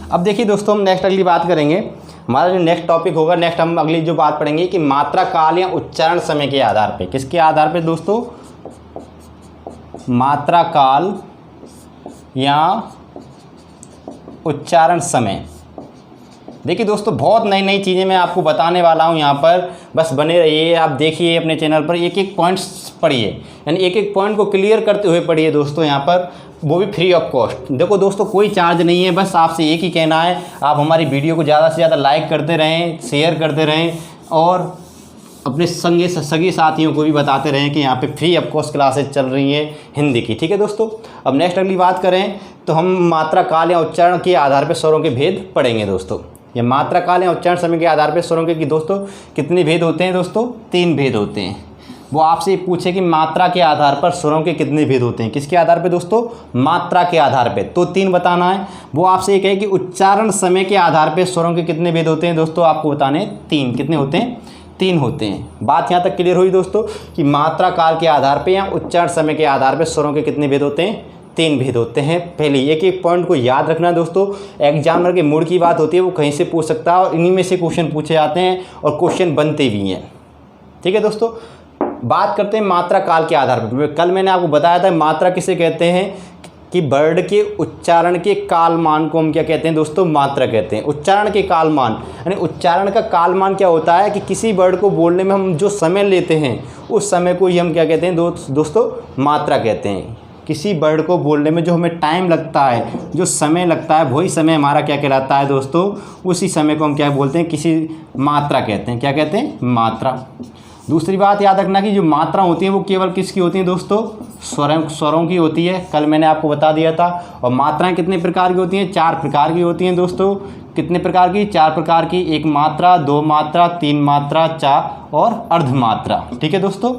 अब देखिए दोस्तों हम नेक्स्ट अगली बात करेंगे। हमारा जो नेक्स्ट टॉपिक होगा, नेक्स्ट हम अगली जो बात पढ़ेंगे कि मात्रा काल या उच्चारण समय के आधार पे। किसके आधार पे दोस्तों, मात्रा काल या उच्चारण समय। देखिए दोस्तों बहुत नई नई चीज़ें मैं आपको बताने वाला हूँ यहाँ पर, बस बने रहिए। आप देखिए अपने चैनल पर, एक एक पॉइंट्स पढ़िए, यानी एक एक पॉइंट को क्लियर करते हुए पढ़िए दोस्तों यहाँ पर, वो भी फ्री ऑफ कॉस्ट। देखो दोस्तों कोई चार्ज नहीं है, बस आपसे एक ही कहना है, आप हमारी वीडियो को ज़्यादा से ज़्यादा लाइक करते रहें, शेयर करते रहें और अपने सगी साथियों को भी बताते रहें कि यहाँ पे फ्री ऑफ कॉस्ट क्लासेज चल रही हैं हिंदी की। ठीक है दोस्तों, अब नेक्स्ट अगली बात करें तो हम मात्रा काल या उच्चारण के आधार पर स्वरों के भेद पढ़ेंगे दोस्तों। ये मात्रा काल या उच्चारण समय के आधार पर स्वरों के कि दोस्तों कितने भेद होते हैं दोस्तों, 3 भेद होते हैं। वो आपसे पूछे कि मात्रा के आधार पर स्वरों के कितने भेद होते हैं। किसके आधार पे दोस्तों? मात्रा के आधार पे। तो 3 बताना है। वो आपसे ये कहे कि उच्चारण समय के आधार पे स्वरों के कितने भेद होते हैं दोस्तों, आपको बताने 3। कितने होते हैं? 3 होते हैं। बात यहाँ तक क्लियर हुई दोस्तों कि मात्रा काल के आधार पे या उच्चारण समय के आधार पे स्वरों के कितने भेद होते हैं? 3 भेद होते हैं। पहले एक पॉइंट को याद रखना दोस्तों, एग्जामिनर के मूड की बात होती है, वो कहीं से पूछ सकता है और इन्हीं में से क्वेश्चन पूछे जाते हैं और क्वेश्चन बनते भी हैं। ठीक है दोस्तों, बात करते हैं मात्रा काल के आधार पर। कल मैंने आपको बताया था मात्रा किसे कहते हैं कि वर्ड के उच्चारण के कालमान को हम क्या कहते हैं दोस्तों? मात्रा कहते हैं। उच्चारण के कालमान यानी उच्चारण का कालमान क्या होता है कि किसी वर्ड को बोलने में हम जो समय लेते हैं उस समय को ही हम क्या कहते हैं दोस्तों? मात्रा कहते हैं। किसी वर्ड को बोलने में जो हमें टाइम लगता है, जो समय लगता है, वही समय हमारा क्या कहलाता है दोस्तों? उसी समय को हम क्या बोलते हैं? किसी मात्रा कहते हैं। क्या कहते हैं? मात्रा। दूसरी बात याद रखना कि जो मात्रा होती है वो केवल किसकी होती है दोस्तों? स्वरों की होती है। कल मैंने आपको बता दिया था। और मात्राएं कितने प्रकार की होती हैं? 4 प्रकार की होती हैं दोस्तों। कितने प्रकार की? 4 प्रकार की। 1 मात्रा, 2 मात्रा, 3 मात्रा, 4 और अर्धमात्रा। ठीक है दोस्तों।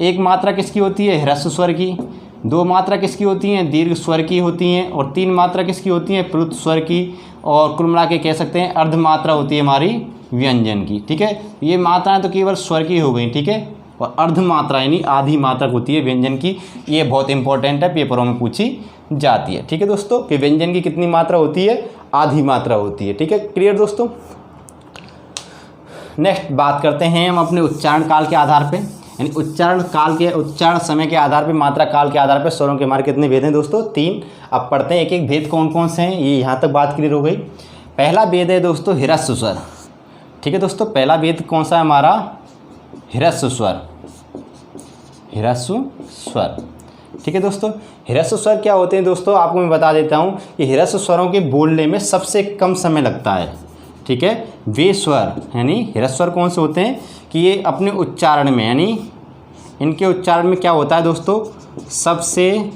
1 मात्रा किसकी होती है? ह्रस्व स्वर की। 2 मात्रा किसकी होती हैं? दीर्घ स्वर की होती हैं। और 3 मात्रा किसकी होती हैं? प्लुत स्वर की। और कुल मिला के कह सकते हैं अर्धमात्रा होती है हमारी व्यंजन की। ठीक है, ये मात्राएं तो केवल स्वर की हो गई। ठीक है, और अर्धमात्रा यानी आधी मात्रा होती है व्यंजन की। ये बहुत इंपॉर्टेंट है, पेपरों में पूछी जाती है। ठीक है दोस्तों, कि व्यंजन की कितनी मात्रा होती है? आधी मात्रा होती है। ठीक है, क्लियर दोस्तों। नेक्स्ट बात करते हैं हम अपने उच्चारण काल के आधार पे, यानी उच्चारण समय के आधार पे, मात्रा काल के आधार पे स्वरों के हमारे कितने भेद हैं दोस्तों? 3। अब पढ़ते हैं एक एक भेद कौन कौन से हैं। ये यहाँ तक बात क्लियर हो गई। पहला भेद है दोस्तों ह्रस्व स्वर। ठीक है दोस्तों, पहला भेद कौन सा है हमारा? ह्रस्व स्वर। ह्रस्व स्वर। ठीक है दोस्तों, ह्रस्व स्वर क्या होते हैं दोस्तों? आपको मैं बता देता हूँ कि ह्रस्व स्वरों के बोलने में सबसे कम समय लगता है। ठीक है, वे स्वर यानी ह्रस्व स्वर कौन से होते हैं कि ये अपने उच्चारण में, यानी इनके उच्चारण में क्या होता है दोस्तों? सबसे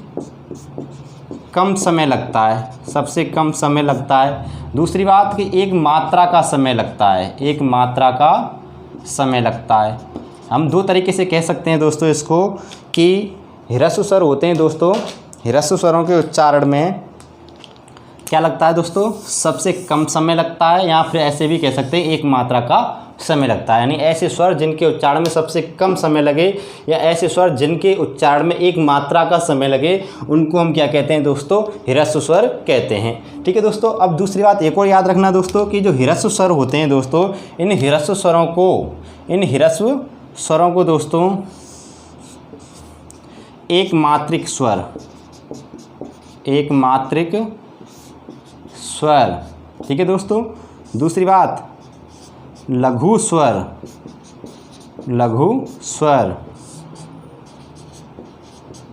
कम समय लगता है। सबसे कम समय लगता है। दूसरी बात कि 1 मात्रा का समय लगता है। 1 मात्रा का समय लगता है। हम 2 तरीके से कह सकते हैं दोस्तों इसको कि ह्रस्व स्वर होते हैं दोस्तों, ह्रस्व स्वरों के उच्चारण में क्या लगता है दोस्तों? सबसे कम समय लगता है, या फिर ऐसे भी कह सकते हैं 1 मात्रा का समय लगता है। यानी ऐसे स्वर जिनके उच्चारण में सबसे कम समय लगे, या ऐसे स्वर जिनके उच्चारण में 1 मात्रा का समय लगे, उनको हम क्या कहते हैं दोस्तों? ह्रस्व स्वर कहते हैं। ठीक है दोस्तों। अब दूसरी बात एक और याद रखना दोस्तों कि जो ह्रस्व स्वर होते हैं दोस्तों, इन ह्रस्व स्वरों को दोस्तों एक मात्रिक स्वर ठीक है दोस्तों। दूसरी बात लघु स्वर,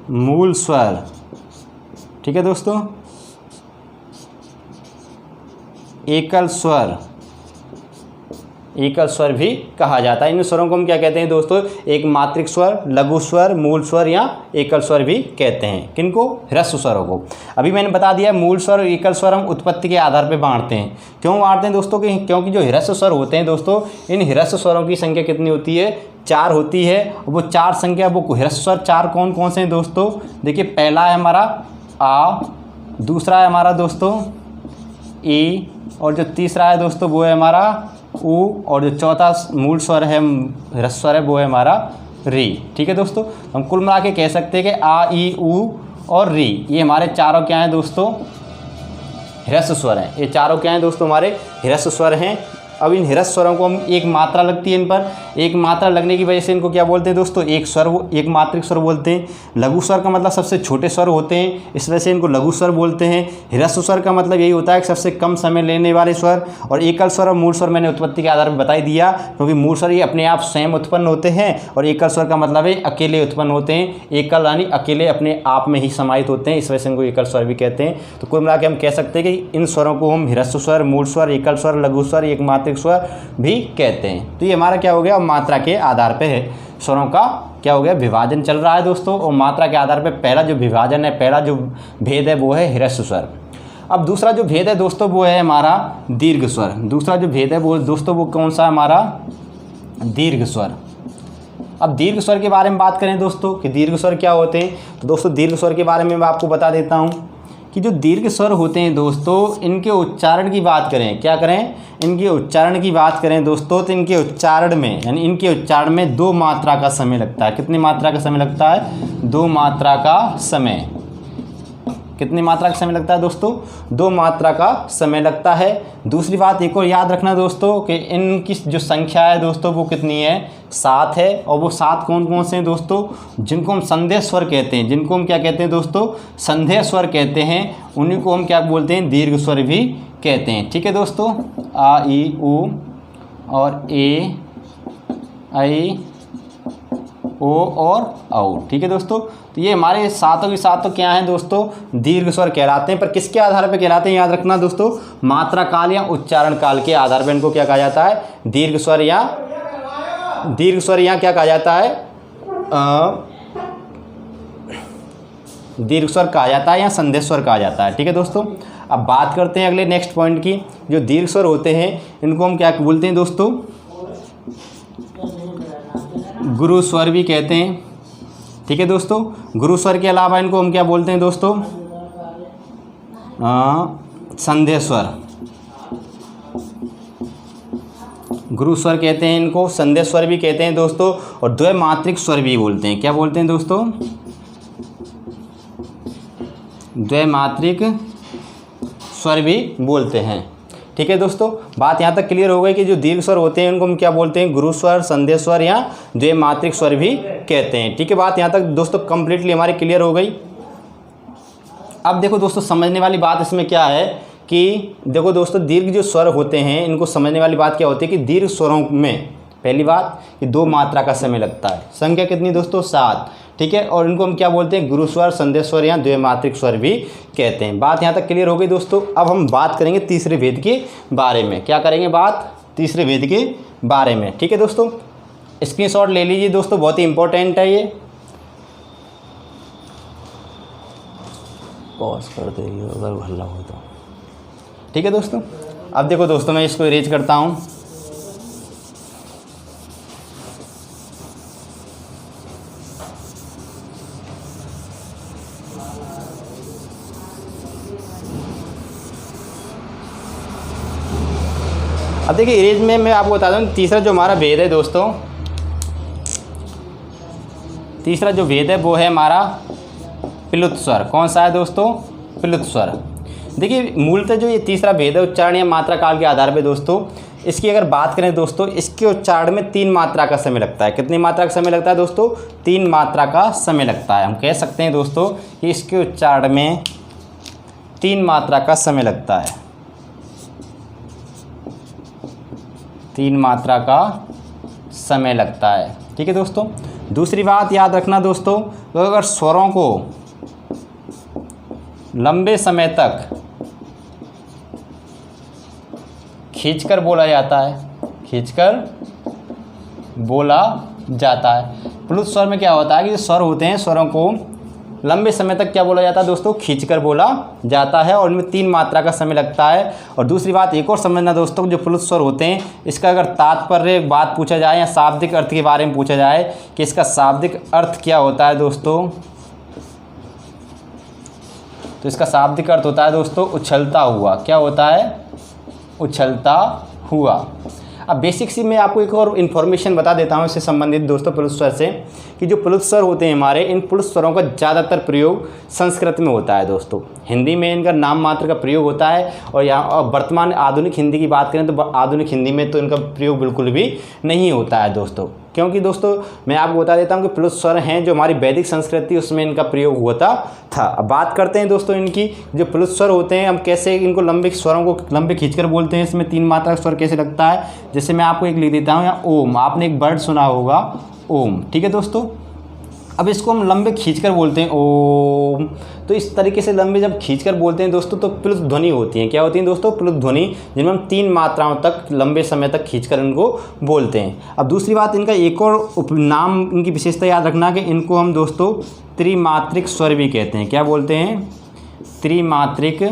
मूल स्वर। ठीक है दोस्तों। एकल स्वर भी कहा जाता है। इन स्वरों को हम क्या कहते हैं दोस्तों? एक मात्रिक स्वर, लघु स्वर, मूल स्वर या एकल स्वर भी कहते हैं। किनको? ह्रस्व स्वरों को। अभी मैंने बता दिया मूल स्वर और एकल स्वर हम उत्पत्ति के आधार पर बांटते हैं। क्यों बांटते हैं दोस्तों? क्योंकि जो ह्रस्व स्वर होते हैं दोस्तों, इन ह्रस्व स्वरों की संख्या कितनी होती है? 4 होती है। वो 4 संख्या, वो ह्रस्व स्वर 4 कौन कौन से हैं दोस्तों? देखिए, पहला है हमारा आ, दूसरा है हमारा दोस्तों ई, और जो तीसरा है दोस्तों वो है हमारा ऊ, और जो चौथा मूल स्वर है, ह्रस्व स्वर है, वो है हमारा री। ठीक है दोस्तों। हम कुल मिला के कह सकते हैं कि आ, ई, ऊ और री, ये हमारे चारों क्या हैं दोस्तों? ह्रस्व स्वर हैं। ये चारों क्या हैं दोस्तों? हमारे ह्रस्व स्वर हैं। अब इन ह्रस्व स्वरों को हम 1 मात्रा लगती है इन पर। 1 मात्रा लगने की वजह से इनको क्या बोलते हैं दोस्तों? एक मात्रिक स्वर बोलते हैं। लघु स्वर का मतलब सबसे छोटे स्वर होते हैं, इस वजह से इनको लघु स्वर बोलते हैं। ह्रस्व स्वर का मतलब यही होता है कि सबसे कम समय लेने वाले स्वर। और एकल स्वर और मूल स्वर मैंने उत्पत्ति के आधार पर बता ही दिया, क्योंकि मूल स्वर ये अपने आप स्वयं उत्पन्न होते हैं, और एकल स्वर का मतलब है अकेले उत्पन्न होते हैं। एकल यानी अकेले अपने आप में ही समाहित होते हैं, इस वजह से इनको एकल स्वर भी कहते हैं। तो कुल मिला के हम कह सकते हैं कि इन स्वरों को हम ह्रस्व स्वर, मूल स्वर, एकल स्वर, लघु स्वर, एक मात्रिक स्वर भी कहते हैं। तो ये हमारा क्या हो गया? मात्रा के आधार पे है स्वरों का क्या हो गया? विभाजन चल रहा है दोस्तों। और मात्रा के आधार पे पहला जो विभाजन है, पहला जो भेद है वो है ह्रस्व स्वर। अब दूसरा जो भेद है दोस्तों वो है हमारा दीर्घ स्वर। दूसरा जो भेद है वो दोस्तों वो कौन सा है? हमारा दीर्घ स्वर। अब दीर्घ स्वर के बारे में बात करें दोस्तों कि दीर्घ स्वर क्या होते हैं, तो दोस्तों दीर्घ स्वर के बारे में मैं आपको बता देता हूँ कि जो दीर्घ स्वर होते हैं दोस्तों, इनके उच्चारण की बात करें, क्या करें, इनके उच्चारण की बात करें दोस्तों, तो इनके उच्चारण में यानी इनके उच्चारण में 2 मात्रा का समय लगता है। कितनी मात्रा का समय लगता है? 2 मात्रा का समय। कितनी मात्रा का समय लगता है दोस्तों? 2 मात्रा का समय लगता है। दूसरी बात एक और याद रखना दोस्तों कि इनकी जो संख्या है दोस्तों वो कितनी है? 7 है। और वो 7 कौन कौन से हैं दोस्तों? जिनको हम संदेह स्वर कहते हैं, जिनको हम क्या कहते हैं दोस्तों? संदेह स्वर कहते हैं। उन्हीं को हम क्या बोलते हैं? दीर्घ स्वर भी कहते हैं। ठीक है दोस्तों, आ ई उ और ए आई ओ और औ। ठीक है दोस्तों, तो ये हमारे सातों के सातों क्या हैं दोस्तों? दीर्घ स्वर कहलाते हैं। पर किसके आधार पर कहलाते हैं? याद रखना दोस्तों, मात्रा काल या उच्चारण काल के आधार पर इनको क्या कहा जाता है? दीर्घ स्वर या क्या कहा जाता है? दीर्घ स्वर कहा जाता है या संदेह स्वर कहा जाता है। ठीक है दोस्तों, अब बात करते हैं अगले नेक्स्ट पॉइंट की। जो दीर्घ स्वर होते हैं इनको हम क्या बोलते हैं दोस्तों? गुरु स्वर भी कहते हैं। ठीक है दोस्तों, गुरु स्वर के अलावा इनको हम क्या बोलते हैं दोस्तों? संदेह स्वर। गुरु स्वर कहते हैं इनको, संदेह स्वर भी कहते हैं दोस्तों, और द्वैमात्रिक स्वर भी बोलते हैं। क्या बोलते हैं दोस्तों? द्वैमात्रिक स्वर भी बोलते हैं। ठीक है दोस्तों, बात यहाँ तक क्लियर हो गई कि जो दीर्घ स्वर होते हैं उनको हम क्या बोलते हैं? गुरु स्वर, संदेह स्वर या द्वैमात्रिक स्वर भी कहते हैं। ठीक है, बात यहाँ तक दोस्तों कंप्लीटली हमारी क्लियर हो गई। अब देखो दोस्तों, समझने वाली बात इसमें क्या है कि देखो दोस्तों, दीर्घ जो स्वर होते हैं इनको समझने वाली बात क्या होती है कि दीर्घ स्वरों में पहली बात कि 2 मात्रा का समय लगता है। संख्या कितनी दोस्तों? 7। ठीक है, और इनको हम क्या बोलते हैं? गुरु स्वर, संदेह स्वर या द्वैमात्रिक स्वर भी कहते हैं। बात यहाँ तक क्लियर हो गई दोस्तों। अब हम बात करेंगे तीसरे भेद के बारे में। क्या करेंगे? बात तीसरे भेद के बारे में। ठीक है दोस्तों, स्क्रीनशॉट ले लीजिए दोस्तों, बहुत ही इंपॉर्टेंट है ये। पॉज कर देंगे अगर हल्ला हो तो। ठीक है दोस्तों, अब देखो दोस्तों, मैं इसको इरेज करता हूँ। अब देखिए, इरेज में मैं आपको बता दूं, तीसरा जो हमारा भेद है दोस्तों, तीसरा जो भेद है वो है हमारा प्लुत स्वर। कौन सा है दोस्तों? प्लुत स्वर। देखिए, मूलतः जो ये तीसरा भेद है उच्चारण या मात्रा काल के आधार पे दोस्तों, इसकी अगर बात करें दोस्तों, इसके उच्चारण में 3 मात्रा का समय लगता है। कितनी मात्रा का समय लगता है दोस्तों? 3 मात्रा का समय लगता है। हम कह सकते हैं दोस्तों कि इसके उच्चारण में 3 मात्रा का समय लगता है। 3 मात्रा का समय लगता है। ठीक है दोस्तों, दूसरी बात याद रखना दोस्तों, तो अगर स्वरों को लंबे समय तक खींचकर बोला जाता है, खींचकर बोला जाता है। प्लुत स्वर में क्या होता है कि जो स्वर होते हैं, स्वरों को लंबे समय तक क्या बोला जाता है दोस्तों? खींचकर बोला जाता है, और इनमें 3 मात्रा का समय लगता है। और दूसरी बात एक और समझना दोस्तों, जो प्लुत स्वर होते हैं, इसका अगर तात्पर्य बात पूछा जाए या शाब्दिक अर्थ के बारे में पूछा जाए कि इसका शाब्दिक अर्थ क्या होता है दोस्तों, तो इसका शाब्दिक अर्थ होता है दोस्तों उछलता हुआ। क्या होता है? उछलता हुआ। अब बेसिक सी मैं आपको एक और इन्फॉर्मेशन बता देता हूँ इससे संबंधित दोस्तों, प्लुत स्वर से, कि जो प्लुत स्वर होते हैं हमारे, इन प्लुत स्वरों का ज़्यादातर प्रयोग संस्कृत में होता है दोस्तों। हिंदी में इनका नाम मात्र का प्रयोग होता है, और यहाँ वर्तमान आधुनिक हिंदी की बात करें तो आधुनिक हिंदी में तो इनका प्रयोग बिल्कुल भी नहीं होता है दोस्तों। क्योंकि दोस्तों मैं आपको बता देता हूँ कि प्लुत स्वर हैं जो हमारी वैदिक संस्कृति, उसमें इनका प्रयोग होता था। अब बात करते हैं दोस्तों इनकी, जो प्लुत स्वर होते हैं हम कैसे इनको लंबे स्वरों को लंबे खींचकर बोलते हैं, इसमें 3 मात्रा का स्वर कैसे लगता है। जैसे मैं आपको एक लिख देता हूँ यहाँ ओम, आपने एक वर्ड सुना होगा ओम। ठीक है दोस्तों, अब इसको हम लंबे खींचकर बोलते हैं ओम। तो इस तरीके से लंबे जब खींचकर बोलते हैं दोस्तों तो प्लुत ध्वनि होती हैं। क्या होती हैं दोस्तों? प्लुत ध्वनि, जिनमें हम 3 मात्राओं तक लंबे समय तक खींचकर इनको बोलते हैं। अब दूसरी बात, इनका एक और उपनाम, इनकी विशेषता याद रखना कि इनको हम दोस्तों त्रिमात्रिक स्वर भी कहते हैं। क्या बोलते हैं? त्रिमात्रिक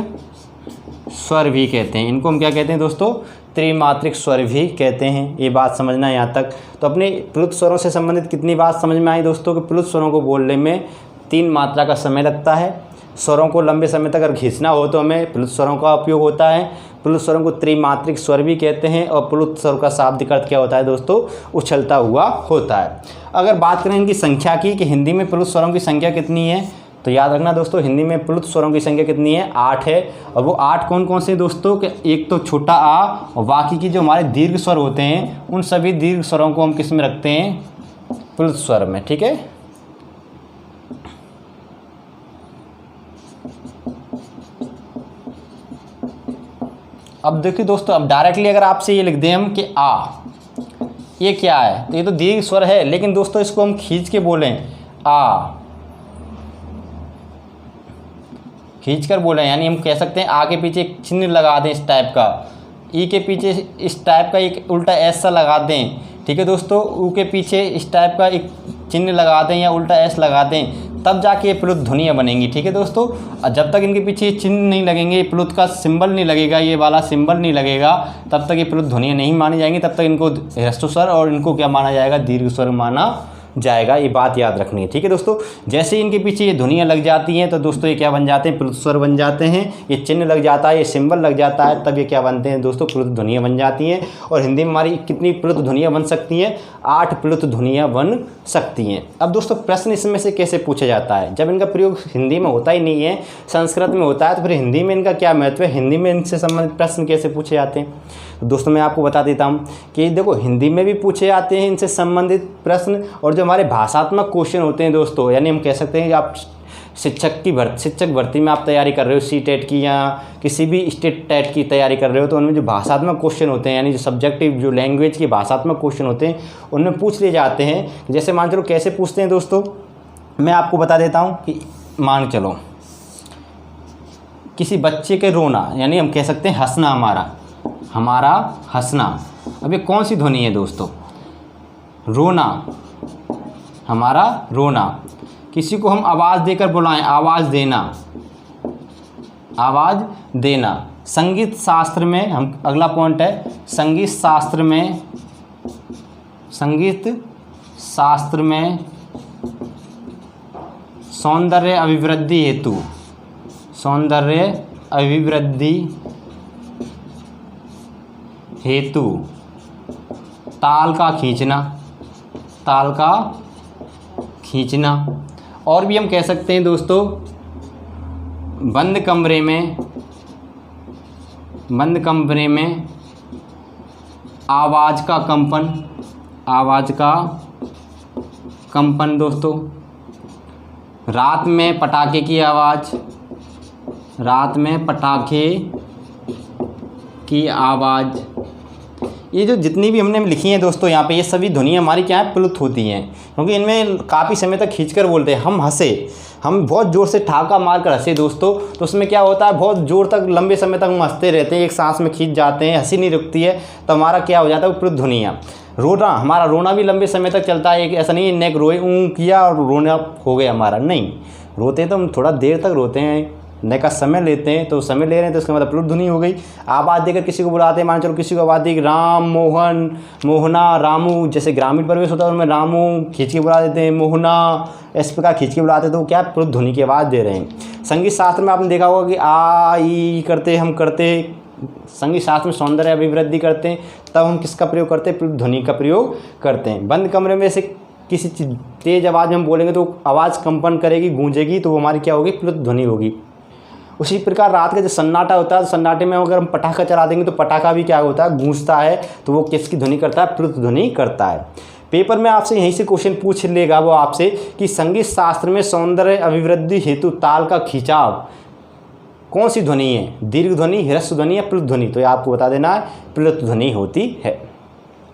स्वर भी कहते हैं। इनको हम क्या कहते हैं दोस्तों? त्रिमात्रिक स्वर भी कहते हैं। ये बात समझना यहाँ तक। तो अपने प्लुत स्वरों से संबंधित कितनी बात समझ में आई दोस्तों कि प्लुत स्वरों को बोलने में 3 मात्रा का समय लगता है। स्वरों को लंबे समय तक अगर खींचना हो तो हमें प्लुत स्वरों का उपयोग होता है। प्लुत स्वरों को त्रिमात्रिक स्वर भी कहते हैं और प्लुत स्वर का शाब्दिक अर्थ क्या होता है दोस्तों, उछलता हुआ होता है। अगर बात करें इनकी संख्या की कि हिंदी में प्लुत स्वरों की संख्या कितनी है, तो याद रखना दोस्तों हिंदी में प्लुत स्वरों की संख्या कितनी है, 8 है। और वो 8 कौन कौन से दोस्तों कि एक तो छोटा आ और बाकी की जो हमारे दीर्घ स्वर होते हैं उन सभी दीर्घ स्वरों को हम किस में रखते हैं, प्लुत स्वर में। ठीक है, अब देखिए दोस्तों, अब डायरेक्टली अगर आपसे ये लिख दें हम कि आ, ये क्या है, तो ये तो दीर्घ स्वर है, लेकिन दोस्तों इसको हम खींच के बोलें आ, खींच कर बोलें, यानी हम कह सकते हैं आ के पीछे एक चिन्ह लगा दें इस टाइप का, ई के पीछे इस टाइप का एक उल्टा एस सा लगा दें। ठीक है दोस्तों, ऊ के पीछे इस टाइप का एक चिन्ह लगा दें या उल्टा एस लगा दें, तब जाके ये प्लुत ध्वनियाँ बनेंगी। ठीक है दोस्तों, और जब तक इनके पीछे चिन्ह नहीं लगेंगे, प्लुत का सिंबल नहीं लगेगा, ये वाला सिंबल नहीं लगेगा, तब तक ये प्लुत ध्वनियाँ नहीं मानी जाएंगी। तब तक इनको ह्रस्व स्वर और इनको क्या माना जाएगा, दीर्घ स्वर माना जाएगा। ये बात याद रखनी है। ठीक है दोस्तों, जैसे इनके पीछे ये ध्वनियाँ लग जाती हैं तो दोस्तों ये क्या बन जाते हैं, प्लुत स्वर बन जाते हैं। ये चिन्ह लग जाता है, ये सिंबल लग जाता है, तब ये क्या बनते हैं दोस्तों, प्लुत ध्वनियाँ बन जाती हैं। और हिंदी में हमारी कितनी प्लुत ध्वनियाँ बन सकती हैं, 8 प्लुत ध्वनियाँ बन सकती हैं। अब दोस्तों प्रश्न इसमें से कैसे पूछा जाता है, जब इनका प्रयोग हिंदी में होता ही नहीं है, संस्कृत में होता है, तो फिर हिंदी में इनका क्या महत्व है, हिंदी में इनसे संबंधित प्रश्न कैसे पूछे जाते हैं। तो दोस्तों मैं आपको बता देता हूँ कि देखो हिंदी में भी पूछे जाते हैं इनसे संबंधित प्रश्न, और जो हमारे भाषात्मक क्वेश्चन होते हैं दोस्तों, यानी हम कह सकते हैं कि आप शिक्षक भर्ती में आप तैयारी कर रहे हो, सीटेट की या किसी भी स्टेट टेट की तैयारी कर रहे हो, तो उनमें जो भाषात्मक क्वेश्चन होते हैं, यानी जो सब्जेक्टिव जो लैंग्वेज के भाषात्मक क्वेश्चन होते हैं, उनमें पूछ लिए जाते हैं। जैसे मान चलो कैसे पूछते हैं दोस्तों, मैं आपको बता देता हूँ कि मान चलो किसी बच्चे के रोना, यानी हम कह सकते हैं हंसना, हमारा हंसना। अब ये कौन सी ध्वनि है दोस्तों, रोना, हमारा रोना। किसी को हम आवाज़ देकर बुलाएं, आवाज़ देना, आवाज़ देना। संगीत शास्त्र में हम अगला पॉइंट है, संगीत शास्त्र में सौंदर्य अभिवृद्धि हेतु, सौंदर्य अभिवृद्धि हेतु ताल का खींचना। और भी हम कह सकते हैं दोस्तों बंद कमरे में आवाज़ का कंपन दोस्तों। रात में पटाखे की आवाज़। ये जो जितनी भी हमने लिखी हैं दोस्तों यहाँ पे, ये सभी ध्वनियाँ हमारी क्या है, प्लुत होती हैं, क्योंकि इनमें काफ़ी समय तक खींचकर बोलते हैं। हम बहुत ज़ोर से ठहाका मार कर हंसे दोस्तों, तो उसमें क्या होता है, बहुत ज़ोर तक लंबे समय तक हम हंसते रहते हैं, एक सांस में खींच जाते हैं, हंसी नहीं रुकती है, तो हमारा क्या हो जाता है, प्लुत ध्वनियाँ। हमारा रोना भी लंबे समय तक चलता है, ऐसा नहीं है नेक रोए ऊँ किया और रोना हो गया हमारा, नहीं, रोते हैं तो हम थोड़ा देर तक रोते हैं, ने का समय लेते हैं, तो समय ले रहे हैं तो इसका मतलब प्लुत ध्वनि हो गई। आवाज़ देकर किसी को बुलाते हैं, मान चलो किसी को आवाज़ दी राम, मोहन, मोहना, रामू, जैसे ग्रामीण परिवेश होता है उनमें रामू खींच के बुला देते हैं, मोहना, इस प्रकार खींच के बुलाते हैं, तो क्या प्लुत ध्वनि की आवाज़ दे रहे हैं। संगीत शास्त्र में आपने देखा होगा कि आ ई करते हम करते, संगीत शास्त्र में सौंदर्य अभिवृद्धि करते हैं, तब हम किसका प्रयोग करते हैं, प्लुत ध्वनि का प्रयोग करते हैं। बंद कमरे में से किसी तेज़ आवाज़ में हम बोलेंगे तो आवाज़ कंपन करेगी, गूंजेगी, तो वो हमारी क्या होगी, प्लुत ध्वनि होगी। उसी प्रकार रात का जो सन्नाटा होता है, तो सन्नाटे में अगर हम पटाखा चला देंगे तो पटाखा भी क्या होता है, गूंजता है, तो वो किसकी ध्वनि करता है, प्लुत ध्वनि करता है। पेपर में आपसे यहीं से क्वेश्चन पूछ लेगा वो आपसे कि संगीत शास्त्र में सौंदर्य अभिवृद्धि हेतु ताल का खिंचाव कौन सी ध्वनि है, दीर्घ ध्वनि, ह्रस्व ध्वनि या प्लुत ध्वनि, तो ये आपको बता देना है, प्लुत ध्वनि होती है।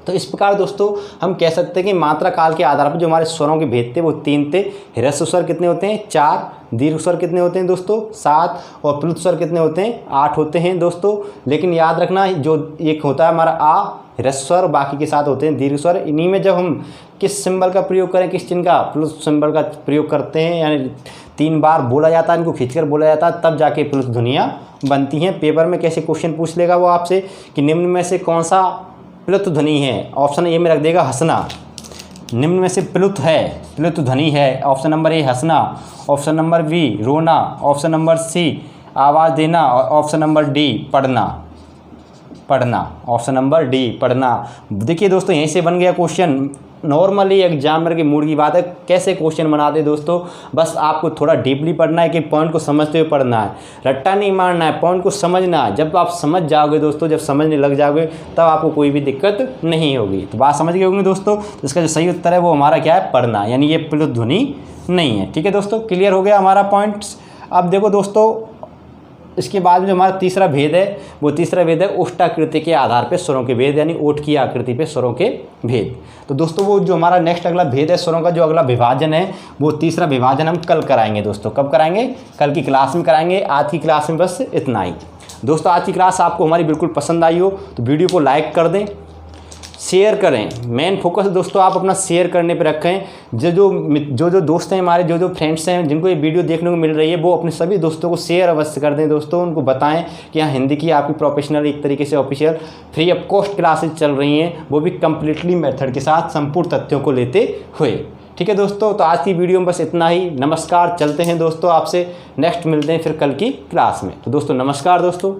तो इस प्रकार दोस्तों हम कह सकते हैं कि मात्रा काल के आधार पर जो हमारे स्वरों के भेद थे वो 3 थे। ह्रस्व स्वर कितने होते हैं, 4, दीर्घ स्वर कितने होते हैं दोस्तों, 7, और प्लुत स्वर कितने होते हैं, 8 होते हैं दोस्तों। लेकिन याद रखना जो एक होता है हमारा आ ह्रस्व स्वर, बाकी के साथ होते हैं दीर्घ स्वर। इन्हीं में जब हम किस सिंबल का प्रयोग करें, किस चिन्ह का, प्लुत सिंबल का प्रयोग करते हैं, यानी 3 बार बोला जाता है, इनको खींचकर बोला जाता है, तब जाके प्लुत ध्वनियाँ बनती हैं। पेपर में कैसे क्वेश्चन पूछ लेगा वो आपसे कि निम्न में से कौन सा प्लुत ध्वनि है। ऑप्शन ए में रख देगा हंसना। निम्न में से प्लुत ध्वनि है। ऑप्शन नंबर ए हंसना, ऑप्शन नंबर बी रोना, ऑप्शन नंबर सी आवाज़ देना और ऑप्शन नंबर डी पढ़ना। ऑप्शन नंबर डी पढ़ना। देखिए दोस्तों, यहीं से बन गया क्वेश्चन। नॉर्मली एग्जामिनर के मूड की बात है, कैसे क्वेश्चन बनाते दोस्तों, बस आपको थोड़ा डीपली पढ़ना है कि पॉइंट को समझते हुए पढ़ना है, रट्टा नहीं मारना है, पॉइंट को समझना है। जब आप समझ जाओगे दोस्तों, जब समझने लग जाओगे तब आपको कोई भी दिक्कत नहीं होगी। तो बात समझ गए होंगे दोस्तों। तो इसका जो सही उत्तर है वो हमारा क्या है, पढ़ना, यानी ये प्लुत ध्वनि नहीं है। ठीक है दोस्तों, क्लियर हो गया हमारा पॉइंट्स। अब देखो दोस्तों, इसके बाद में जो हमारा तीसरा भेद है वो तीसरा भेद है ओष्ठाकृति के आधार पे स्वरों के भेद, यानी ओठ की आकृति पे स्वरों के भेद। तो दोस्तों वो जो हमारा नेक्स्ट अगला भेद है स्वरों का, जो अगला विभाजन है वो तीसरा विभाजन हम कल कराएंगे दोस्तों। कब कराएंगे? कल की क्लास में कराएंगे। आज की क्लास में बस इतना ही दोस्तों। आज की क्लास आपको हमारी बिल्कुल पसंद आई हो तो वीडियो को लाइक कर दें, शेयर करें। मेन फोकस दोस्तों आप अपना शेयर करने पे रखें। जो दोस्त हैं हमारे, जो फ्रेंड्स हैं जिनको ये वीडियो देखने को मिल रही है, वो अपने सभी दोस्तों को शेयर अवश्य कर दें दोस्तों। उनको बताएं कि यहाँ हिंदी की आपकी प्रोफेशनल एक तरीके से official free of cost classes चल रही हैं, वो भी कम्प्लीटली मेथड के साथ संपूर्ण तथ्यों को लेते हुए। ठीक है दोस्तों, तो आज की वीडियो में बस इतना ही। नमस्कार, चलते हैं दोस्तों, आपसे नेक्स्ट मिलते हैं फिर कल की क्लास में। तो दोस्तों नमस्कार दोस्तों।